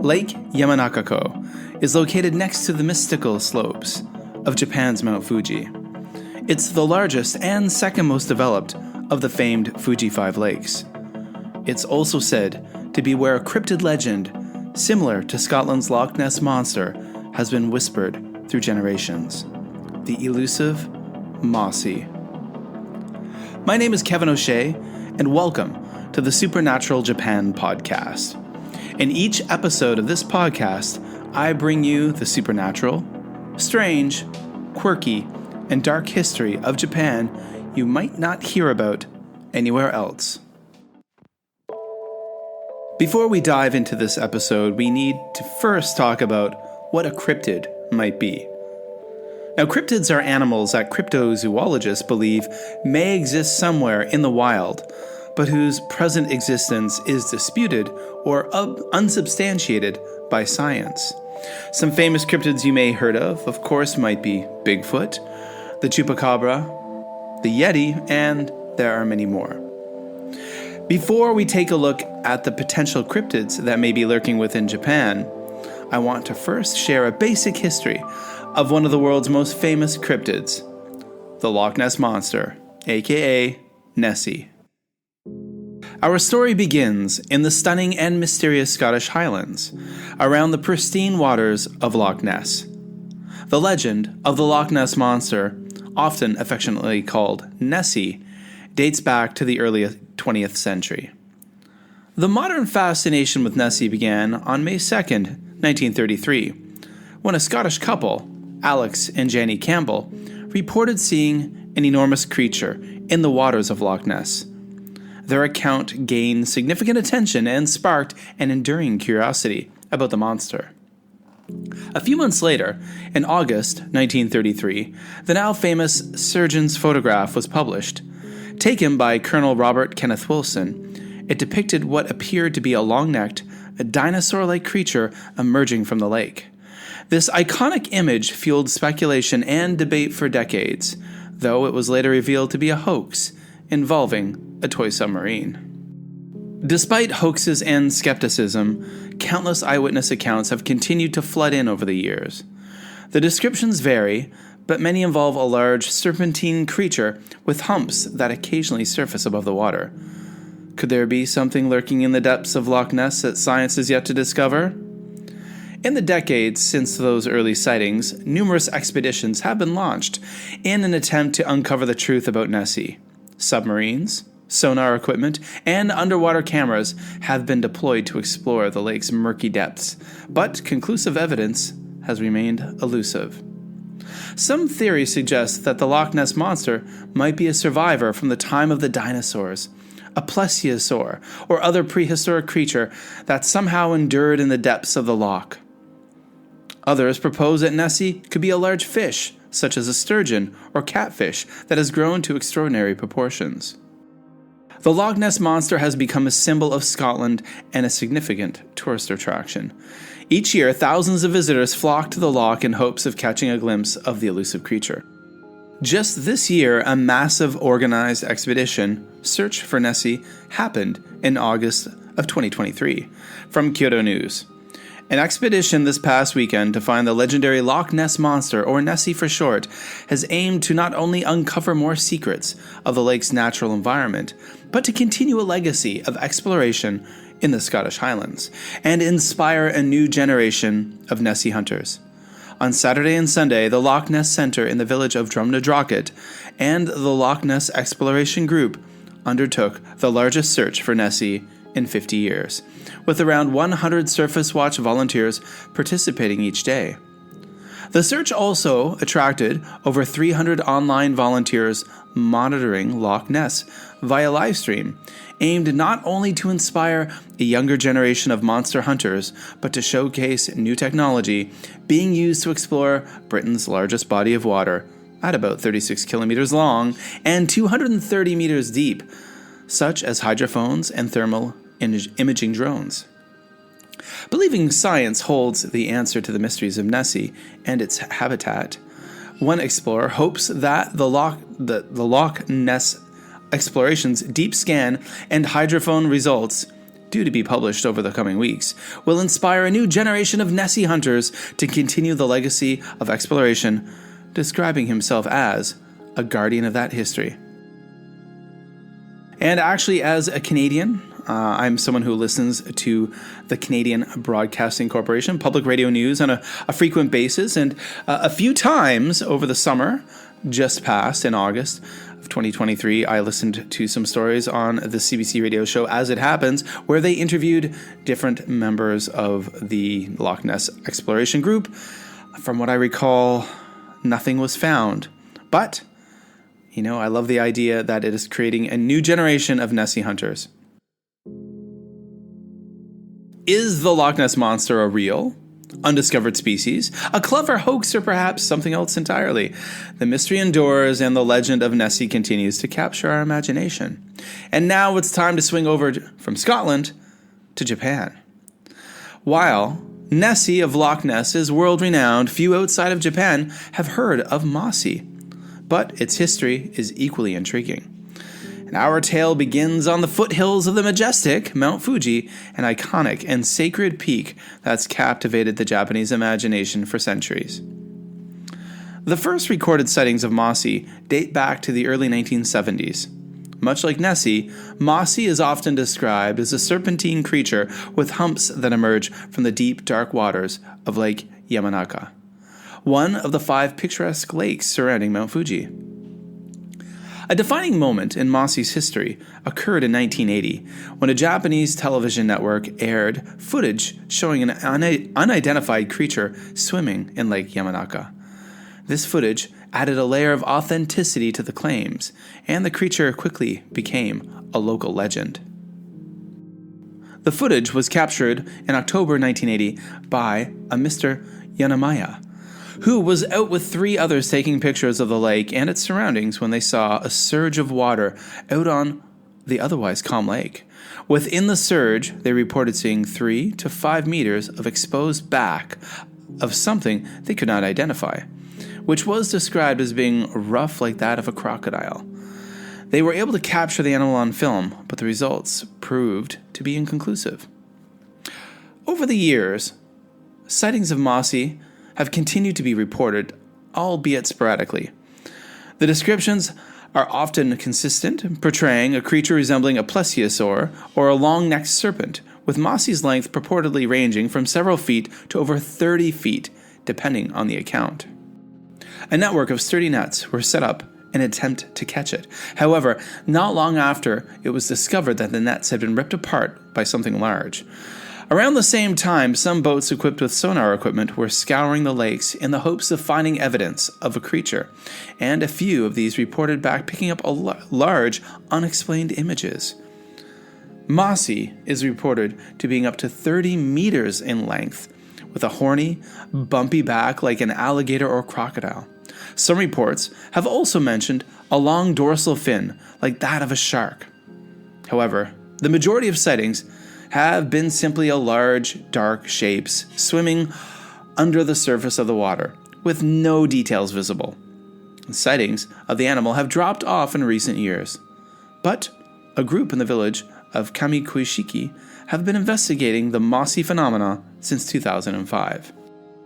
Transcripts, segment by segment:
Lake Yamanaka is located next to the mystical slopes of Japan's Mount Fuji. It's the largest and second most developed of the famed Fuji 5 lakes. It's also said to be where a cryptid legend, similar to Scotland's Loch Ness monster, has been whispered through generations. The elusive Mossie. My name is Kevin O'Shea, and welcome to the Supernatural Japan podcast. In each episode of this podcast, I bring you the supernatural, strange, quirky, and dark history of Japan you might not hear about anywhere else. Before we dive into this episode, we need to first talk about what a cryptid might be. Now, cryptids are animals that cryptozoologists believe may exist somewhere in the wild, but whose present existence is disputed or unsubstantiated by science. Some famous cryptids you may have heard of course, might be Bigfoot, the chupacabra, the Yeti, and there are many more. Before we take a look at the potential cryptids that may be lurking within Japan, I want to first share a basic history of one of the world's most famous cryptids, the Loch Ness Monster, aka Nessie. Our story begins in the stunning and mysterious Scottish Highlands, around the pristine waters of Loch Ness. The legend of the Loch Ness Monster, often affectionately called Nessie, dates back to the early 20th century. The modern fascination with Nessie began on May 2nd, 1933, when a Scottish couple, Alex and Janie Campbell, reported seeing an enormous creature in the waters of Loch Ness. Their account gained significant attention and sparked an enduring curiosity about the monster. A few months later, in August 1933, the now famous surgeon's photograph was published. Taken by Colonel Robert Kenneth Wilson, it depicted what appeared to be a long-necked, dinosaur-like creature emerging from the lake. This iconic image fueled speculation and debate for decades, though it was later revealed to be a hoax involving a toy submarine. Despite hoaxes and skepticism, countless eyewitness accounts have continued to flood in over the years. The descriptions vary, but many involve a large serpentine creature with humps that occasionally surface above the water. Could there be something lurking in the depths of Loch Ness that science is yet to discover? In the decades since those early sightings, numerous expeditions have been launched in an attempt to uncover the truth about Nessie. Submarines, sonar equipment, and underwater cameras have been deployed to explore the lake's murky depths, but conclusive evidence has remained elusive. Some theories suggest that the Loch Ness Monster might be a survivor from the time of the dinosaurs, a plesiosaur, or other prehistoric creature that somehow endured in the depths of the loch. Others propose that Nessie could be a large fish, such as a sturgeon or catfish, that has grown to extraordinary proportions. The Loch Ness Monster has become a symbol of Scotland and a significant tourist attraction. Each year, thousands of visitors flock to the loch in hopes of catching a glimpse of the elusive creature. Just this year, a massive organized expedition, Search for Nessie, happened in August of 2023. From Kyoto News. An expedition this past weekend to find the legendary Loch Ness Monster, or Nessie for short, has aimed to not only uncover more secrets of the lake's natural environment, but to continue a legacy of exploration in the Scottish Highlands, and inspire a new generation of Nessie hunters. On Saturday and Sunday, the Loch Ness Centre in the village of Drumnadrochit and the Loch Ness Exploration Group undertook the largest search for Nessie in 50 years, with around 100 Surface Watch volunteers participating each day. The search also attracted over 300 online volunteers monitoring Loch Ness via livestream, aimed not only to inspire a younger generation of monster hunters, but to showcase new technology being used to explore Britain's largest body of water, at about 36 kilometers long and 230 meters deep, such as hydrophones and thermal imaging drones. Believing science holds the answer to the mysteries of Nessie and its habitat, one explorer hopes that the Loch Ness exploration's deep scan and hydrophone results due to be published over the coming weeks, will inspire a new generation of Nessie hunters to continue the legacy of exploration, describing himself as a guardian of that history. And actually, as a Canadian, I'm someone who listens to the Canadian Broadcasting Corporation, public radio news on a frequent basis. And a few times over the summer, just past in August of 2023, I listened to some stories on the CBC radio show As It Happens, where they interviewed different members of the Loch Ness exploration group. From what I recall, nothing was found. But, I love the idea that it is creating a new generation of Nessie hunters. Is the Loch Ness Monster a real, undiscovered species, a clever hoax, or perhaps something else entirely? The mystery endures, and the legend of Nessie continues to capture our imagination. And now it's time to swing over from Scotland to Japan. While Nessie of Loch Ness is world-renowned, few outside of Japan have heard of Mossie, but its history is equally intriguing. And our tale begins on the foothills of the majestic Mount Fuji, an iconic and sacred peak that's captivated the Japanese imagination for centuries. The first recorded sightings of Mossie date back to the early 1970s. Much like Nessie, Mossie is often described as a serpentine creature with humps that emerge from the deep, dark waters of Lake Yamanaka, one of the 5 picturesque lakes surrounding Mount Fuji. A defining moment in Mossie's history occurred in 1980 when a Japanese television network aired footage showing an unidentified creature swimming in Lake Yamanaka. This footage added a layer of authenticity to the claims, and the creature quickly became a local legend. The footage was captured in October 1980 by a Mr. Yanamaya, who was out with 3 others taking pictures of the lake and its surroundings when they saw a surge of water out on the otherwise calm lake. Within the surge, they reported seeing 3 to 5 meters of exposed back of something they could not identify, which was described as being rough like that of a crocodile. They were able to capture the animal on film, but the results proved to be inconclusive. Over the years, sightings of Mossie have continued to be reported, albeit sporadically. The descriptions are often consistent, portraying a creature resembling a plesiosaur or a long-necked serpent, with Mossie's length purportedly ranging from several feet to over 30 feet, depending on the account. A network of sturdy nets were set up in an attempt to catch it. However, not long after, it was discovered that the nets had been ripped apart by something large. Around the same time, some boats equipped with sonar equipment were scouring the lakes in the hopes of finding evidence of a creature, and a few of these reported back picking up large, unexplained images. Mossie is reported to being up to 30 meters in length, with a horny, bumpy back like an alligator or crocodile. Some reports have also mentioned a long dorsal fin like that of a shark. However, the majority of sightings have been simply a large, dark shapes swimming under the surface of the water, with no details visible. Sightings of the animal have dropped off in recent years, but a group in the village of Kamikuishiki have been investigating the Mossie phenomena since 2005.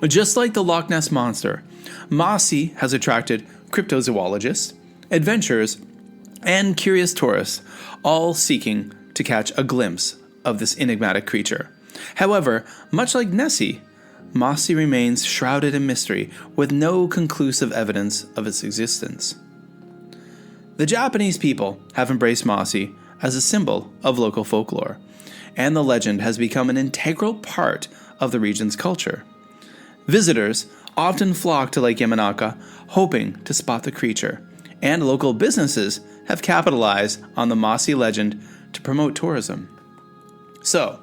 Just like the Loch Ness Monster, Mossie has attracted cryptozoologists, adventurers, and curious tourists, all seeking to catch a glimpse of this enigmatic creature. However, much like Nessie, Mossie remains shrouded in mystery with no conclusive evidence of its existence. The Japanese people have embraced Mossie as a symbol of local folklore, and the legend has become an integral part of the region's culture. Visitors often flock to Lake Yamanaka hoping to spot the creature, and local businesses have capitalized on the Mossie legend to promote tourism. So,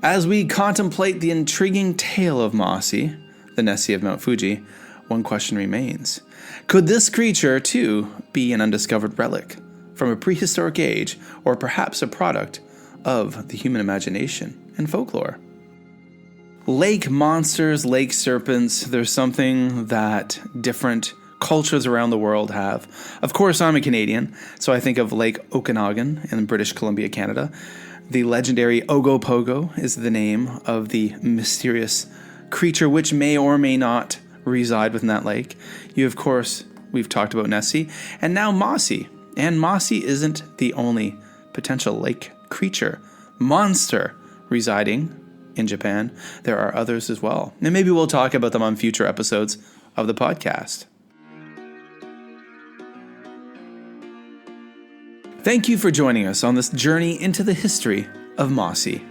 as we contemplate the intriguing tale of Mossie, the Nessie of Mount Fuji, one question remains. Could this creature, too, be an undiscovered relic from a prehistoric age, or perhaps a product of the human imagination and folklore? Lake monsters, lake serpents, there's something that different cultures around the world have. Of course, I'm a Canadian, so I think of Lake Okanagan in British Columbia, Canada. The legendary Ogopogo is the name of the mysterious creature which may or may not reside within that lake. We've talked about Nessie, and now Mossie. And Mossie isn't the only potential lake creature, monster residing in Japan. There are others as well. And maybe we'll talk about them on future episodes of the podcast. Thank you for joining us on this journey into the history of Mossie.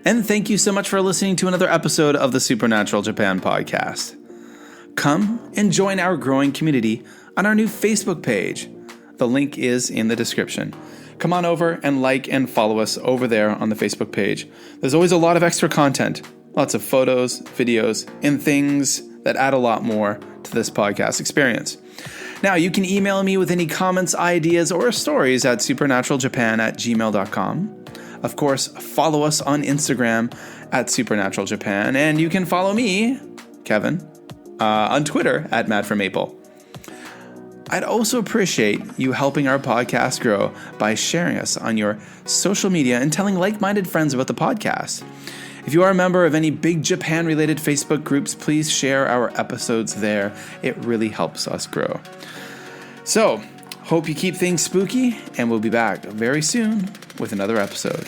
And thank you so much for listening to another episode of the Supernatural Japan podcast. Come and join our growing community on our new Facebook page. The link is in the description. Come on over and like and follow us over there on the Facebook page. There's always a lot of extra content, lots of photos, videos, and things that add a lot more to this podcast experience. Now, you can email me with any comments, ideas, or stories at supernaturaljapan@gmail.com. Of course, follow us on Instagram at supernaturaljapan, and you can follow me, Kevin, on Twitter at madformaple. I'd also appreciate you helping our podcast grow by sharing us on your social media and telling like-minded friends about the podcast. If you are a member of any big Japan-related Facebook groups, please share our episodes there. It really helps us grow. So, hope you keep things spooky, and we'll be back very soon with another episode.